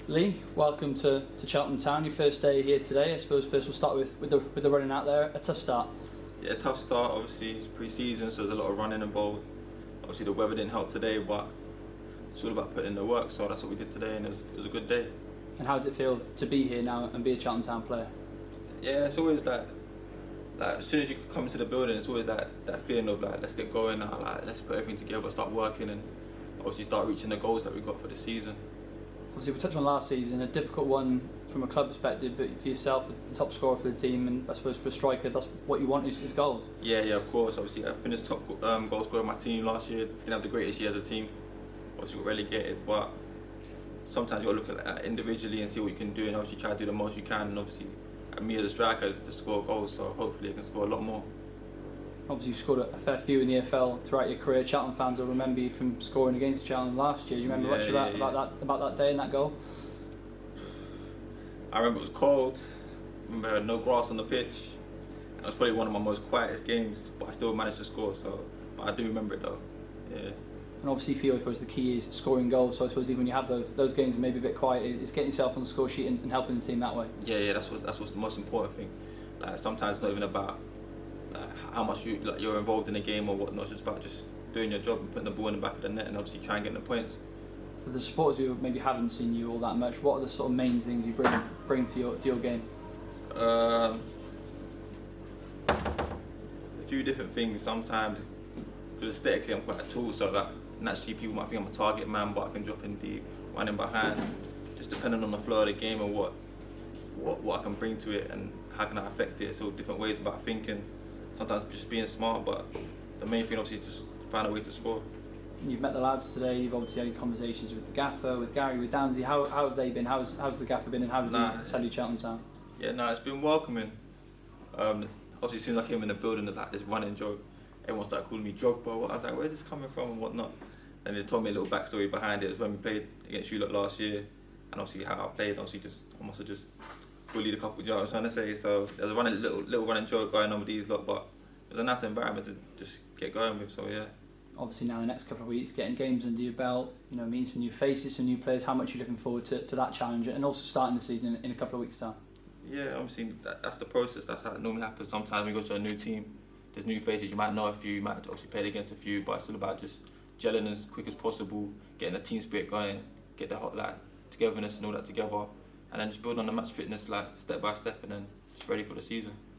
Lee, welcome to Cheltenham Town. Your first day here today. I suppose first we'll start with the running out there. A tough start. Yeah, tough start. Obviously, it's pre-season, so there's a lot of running involved. Obviously, the weather didn't help today, but it's all about putting in the work. So that's what we did today, and it was a good day. And how does it feel to be here now and be a Cheltenham Town player? Yeah, it's always like as soon as you come into the building, it's always that feeling of let's get going now, let's put everything together, start working, and obviously start reaching the goals that we got for the season. Obviously, we touched on last season, a difficult one from a club perspective, but for yourself, the top scorer for the team, and I suppose for a striker, that's what you want is goals. Yeah, of course. Obviously, I finished top goal scorer of my team last year. Didn't have the greatest year as a team. Obviously, we got relegated, but sometimes you got to look at that individually and see what you can do, and obviously try to do the most you can. And obviously, me as a striker is to score goals, so hopefully I can score a lot more. Obviously, you scored a fair few in the EFL throughout your career. Cheltenham fans will remember you from scoring against Cheltenham last year. Do you remember much about that day and that goal? I remember it was cold. I remember I had no grass on the pitch. And it was probably one of my most quietest games, but I still managed to score. But I do remember it though. Yeah. And obviously for you, I suppose the key is scoring goals. So I suppose even when you have those games maybe a bit quiet, it's getting yourself on the score sheet and helping the team that way. Yeah, that's what's the most important thing. Sometimes it's not even about how much you're involved in the game or whatnot. It's just about just doing your job and putting the ball in the back of the net and obviously trying to get the points. For the supporters who maybe haven't seen you all that much, what are the sort of main things you bring to your game? A few different things. Sometimes, because aesthetically I'm quite tall, so that naturally people might think I'm a target man, but I can drop in deep, running behind. Just depending on the flow of the game and what I can bring to it and how can I affect it. So different ways about thinking. Sometimes just being smart, but the main thing obviously is just find a way to score. You've met the lads today. You've obviously had conversations with the gaffer, with Gary, with Downsy. How have they been? How's the gaffer been, and how did he sell you Cheltenham Town? Yeah, it's been welcoming. Obviously, as soon as I came in the building, there's this running joke. Everyone started calling me Drogba. I was like, where's this coming from and whatnot? And they told me a little backstory behind it. It was when we played against you lot last year, and obviously how I played. Obviously, I must have just bullied a couple. You know what I'm trying to say? So there's a little running joke going on with these lot, but it was a nice environment to just get going with. So yeah. Obviously now the next couple of weeks, getting games under your belt, meeting some new faces, some new players. How much are you looking forward to that challenge, and also starting the season in a couple of weeks' time? Yeah, obviously that's the process. That's how it normally happens. Sometimes when you go to a new team, there's new faces. You might know a few, you might obviously play against a few, but it's all about just gelling as quick as possible, getting the team spirit going, get the togetherness and all that together, and then just build on the match fitness step by step, and then just ready for the season.